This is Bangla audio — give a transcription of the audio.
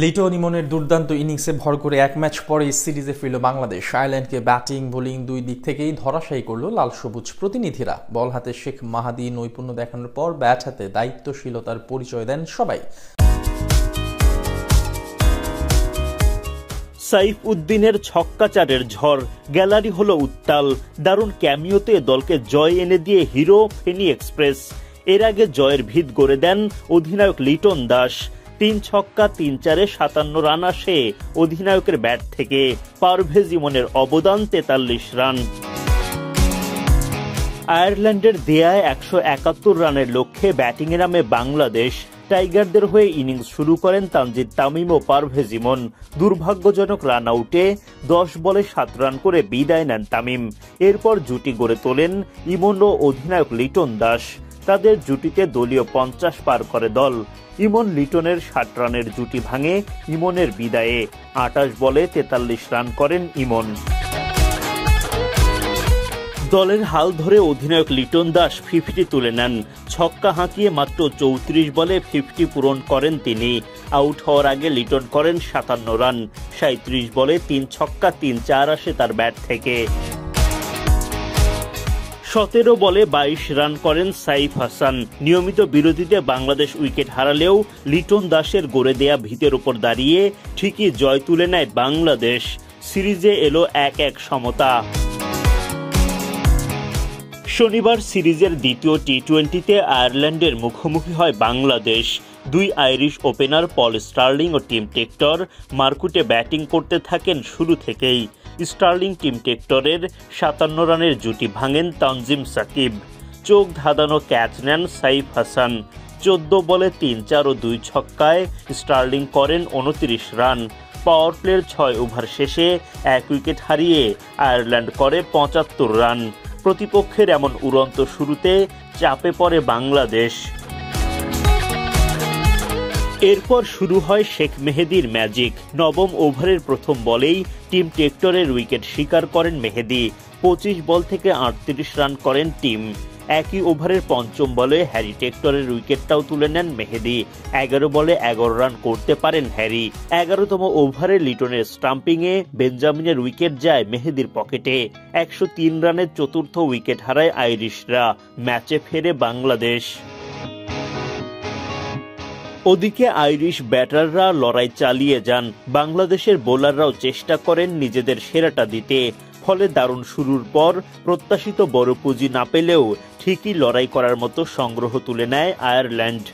লিটন ইমনের দুর্দান্ত ইনিংসে ভর করে এক ম্যাচ পরেই সিরিজে ফিরল বাংলাদেশ। আয়ারল্যান্ডকে ব্যাটিং বোলিং দুই দিক থেকেই ধরাশায়ী করল লাল সবুজ প্রতিনিধিরা। বল হাতে শেখ মাহাদি নৈপুণ্য দেখানোর পর ব্যাট হাতে দায়িত্বশীলতার পরিচয় দেন সবাই। সাইফ উদ্দিনের ছক্কাচারের ঝড়, গ্যালারি হলো উত্তাল। দারুণ ক্যামিওতে দলকে জয় এনে দিয়ে হিরো ফেনী এক্সপ্রেস। এর আগে জয়ের ভিত গড়ে দেন অধিনায়ক লিটন দাস। ৩ ছক্কা ৩ চারে ৫৭ রান আসে অধিনায়কের ব্যাট থেকে। পারভেজ ইমনের অবদান ৪৩ রান। আয়ারল্যান্ডের দেয়ায় ১৭১ রানের লক্ষ্যে ব্যাটিংয়ে নামে বাংলাদেশ। টাইগারদের হয়ে ইনিংস শুরু করেন তানজিদ তামিম ও পারভেজ ইমন। দুর্ভাগ্যজনক রান আউটে ১০ বলে ৭ রান করে বিদায় নেন তামিম। এরপর জুটি গড়ে তোলেন ইমন ও অধিনায়ক লিটন দাস। তাদের জুটিতে দলীয় ৫০ পার করে দল। ইমন লিটনের ৬০ রানের জুটি ভাঙে ইমনের বিদায়ে। ২৮ বলে ৪৩ রান করেন ইমন। দলের হাল ধরে অধিনায়ক লিটন দাস ৫০ তুলে নেন। ছক্কা হাঁকিয়ে মাত্র ৩৪ বলে ৫০ পূরণ করেন তিনি। আউট হওয়ার আগে লিটন করেন ৫৭ রান। ৩৭ বলে ৩ ছক্কা ৩ চার আসে তার ব্যাট থেকে। ১৭ বলে ২২ রান করেন সাইফ হাসান। নিয়মিত বিরতিতে বাংলাদেশ উইকেট হারালেও লিটন দাসের গড়ে দেয়া ভিতের উপর দাঁড়িয়ে ঠিকই জয় তুলে নেয় বাংলাদেশ। সিরিজে এলো ১-১ সমতা। শনিবার সিরিজের দ্বিতীয় টি-২০তে আয়ারল্যান্ডের মুখোমুখি হয় বাংলাদেশ। দুই আইরিশ ওপেনার পল স্টার্লিং ও টিম টেক্টর মারকুটে ব্যাটিং করতে থাকেন শুরু থেকেই। স্টার্লিং টিম টেক্টরের ৫৭ রানের জুটি ভাঙেন তানজিম সাকিব। চোখ ধাঁধানো ক্যাচ নেন সাইফ হাসান। ১৪ বলে ৩ চার ও ২ ছক্কায় স্টার্লিং করেন ২৯ রান। পাওয়ার প্লের ৬ ওভার শেষে ১ উইকেট হারিয়ে আয়ারল্যান্ড করে ৭৫ রান। প্রতিপক্ষের এমন উড়ন্ত শুরুতে চাপে পড়ে বাংলাদেশ। এরপর শুরু হয় শেখ মেহেদির ম্যাজিক। নবম ওভারের প্রথম বলেই টিম টেক্টরের উইকেট শিকার করেন মেহেদি। ২৫ বল থেকে ৩৮ রান করেন টিম। একই ওভারের পঞ্চম বলে হ্যারি টেক্টরের উইকেটটাও তুলে নেন মেহেদি। ১১ বলে ১১ রান করতে পারেন হ্যারি। ১১তম ওভারে লিটনের স্টাম্পিংয়ে বেঞ্জামিনের উইকেট যায় মেহেদির পকেটে। ১০৩ রানের চতুর্থ উইকেট হারায় আইরিশরা। ম্যাচে ফেরে বাংলাদেশ। ওদিকে আইরিশ ব্যাটাররা লড়াই চালিয়ে যান। বাংলাদেশের বোলাররাও চেষ্টা করেন নিজেদের সেরাটা দিতে। ফলে দারুণ শুরুর পর প্রত্যাশিত বড় পুঁজি না পেলেও ঠিকই লড়াই করার মতো সংগ্রহ তুলে নেয় আয়ারল্যান্ড।